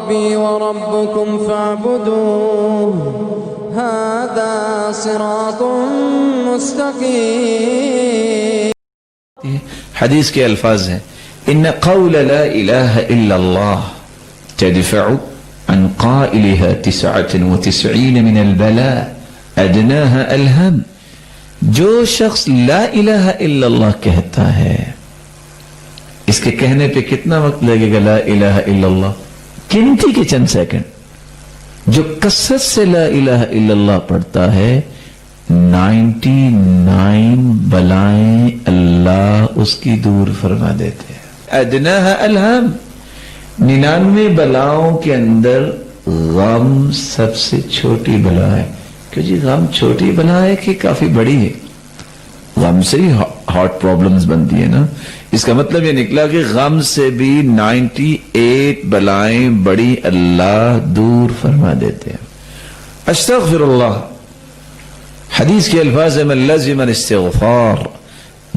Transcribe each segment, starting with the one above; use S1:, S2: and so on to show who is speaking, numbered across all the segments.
S1: ربي وربكم فاعبدوه هذا صراط مستقيم.
S2: حدیث کے الفاظ ہیں ان قول لا الہ الا اللہ تدفع عن قائلها 99 من البلاء ادناها الہم. جو شخص لا الہ الا اللہ کہتا ہے، اس کے کہنے پہ کتنا وقت لگے گا؟ لا الہ الا اللہ گنتی کے چند سیکنڈ. جو کثرت سے لا الہ الا اللہ پڑھتا ہے 99 بلائیں اللہ اس کی دور فرما دیتے ہیں. ادناها الہم، 99 بلاؤں کے اندر غم سب سے چھوٹی بلا ہے. کہ جی غم چھوٹی بلا ہے کہ کافی بڑی ہے؟ غم سے ہی ہارٹ پرابلمز بنتی ہے نا. اس کا مطلب یہ نکلا کہ غم سے بھی 98 بلائیں بڑی اللہ دور فرما دیتے ہیں. استغفر اللہ. حدیث کے الفاظ من لزم الاستغفار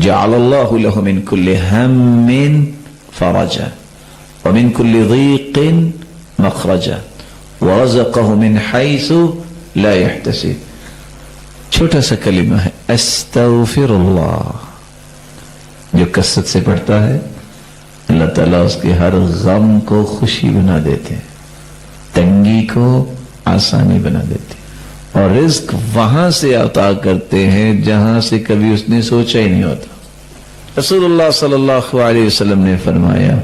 S2: جعل اللہ له من كل هم فرجا ومن كل ضيق مخرجا ورزقه من حيث لا يحتسب. چھوٹا سا کلمہ ہے استغفر اللہ. جو کثرت سے پڑھتا ہے اللہ تعالیٰ اس کے ہر غم کو خوشی بنا دیتے ہیں، تنگی کو آسانی بنا دیتے ہیں، اور رزق وہاں سے عطا کرتے ہیں جہاں سے کبھی اس نے سوچا ہی نہیں ہوتا. رسول اللہ صلی اللہ علیہ وسلم نے فرمایا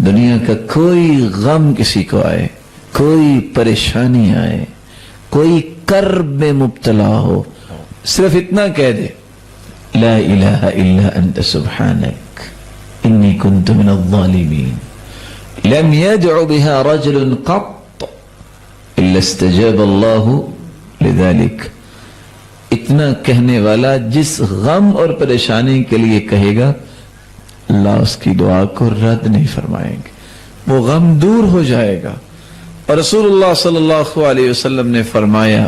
S2: دنیا کا کوئی غم کسی کو آئے، کوئی پریشانی آئے، کوئی کرب میں مبتلا ہو، صرف اتنا کہہ دے لا الہ الا انت سبحانک انی کنت من الظالمین لم يدع بها رجل قط الا استجاب اللہ لذلك. اتنا کہنے والا جس غم اور پریشانی کے لیے کہے گا اللہ اس کی دعا کو رد نہیں فرمائیں گے، وہ غم دور ہو جائے گا. اور رسول اللہ صلی اللہ علیہ وسلم نے فرمایا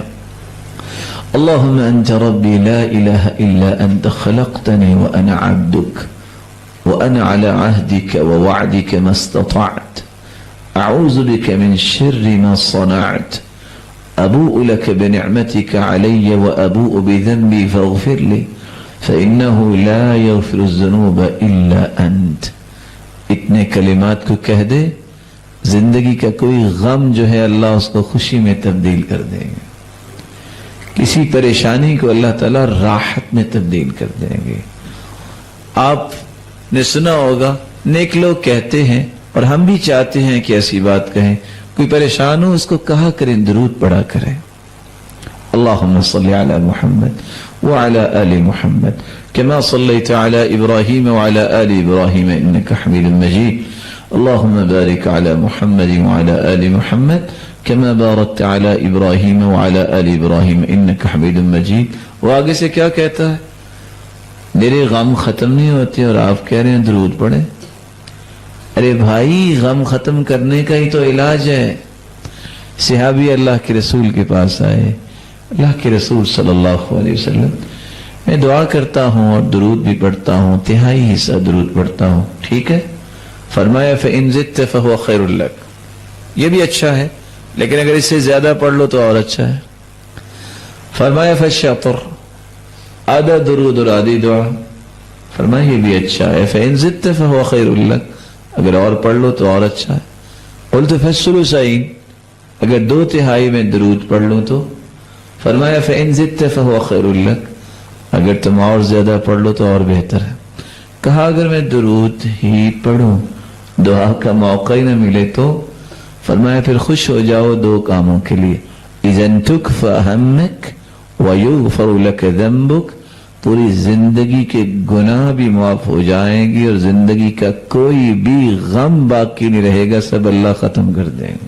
S2: اللهم انت ربي لا اله الا انت خلقتني وانا عبدك وانا على عهدك ووعدك ما استطعت اعوذ بك من شر ما صنعت ابوء لك بنعمتك علي وابوء بذنبي فاغفر لي فانه لا يغفر الذنوب الا انت. اتنے کلمات کو کہہ دے زندگی کا کوئی غم جو ہے اللہ اس کو خوشی میں تبدیل کر دیں گے، کسی پریشانی کو اللہ تعالیٰ راحت میں تبدیل کر دیں گے. آپ نے سنا ہوگا نیک لوگ کہتے ہیں اور ہم بھی چاہتے ہیں کہ ایسی بات کہیں، کوئی پریشان ہو اس کو کہا کریں، درود پڑھا کریں اللہم صلی علی محمد وعلی آل محمد كما صلیت علی ابراہیم وعلی آل ابراہیم انکا حمید مجید اللہم بارک علی محمد وعلی آل محمد كما باركت على ابراہیم وعلى آل ابراہیم انك حمید مجید. وہ آگے سے کیا کہتا ہے؟ میرے غم ختم نہیں ہوتے اور آپ کہہ رہے ہیں درود پڑھیں. ارے بھائی غم ختم کرنے کا ہی تو علاج ہے. صحابی اللہ کے رسول کے پاس آئے، اللہ کے رسول صلی اللہ علیہ وسلم میں دعا کرتا ہوں اور درود بھی پڑھتا ہوں، تہائی حصہ درود پڑھتا ہوں، ٹھیک ہے؟ فرمایا فإن زدت فهو خير لك، یہ بھی اچھا ہے لیکن اگر اس سے زیادہ پڑھ لو تو اور اچھا ہے. فرمایا فالشطر، آدھا درود اور آدھی دعا. فرمایا یہ بھی اچھا ہے فإن زدت فهو خير لك، اگر اور پڑھ لو تو اور اچھا ہے. قلت فالثلثین، اگر 2/3 میں درود پڑھ لوں تو. فرمایا فإن زدت فهو خير لك، اگر تم اور زیادہ پڑھ لو تو اور بہتر ہے. کہا اگر میں درود ہی پڑھوں دعا کا موقع ہی نہ ملے تو. فرمایا پھر خوش ہو جاؤ 2 کاموں کے لیے، اذن تکفى همك ویغفر لك ذنبك، پوری زندگی کے گناہ بھی معاف ہو جائیں گی اور زندگی کا کوئی بھی غم باقی نہیں رہے گا، سب اللہ ختم کر دیں گے.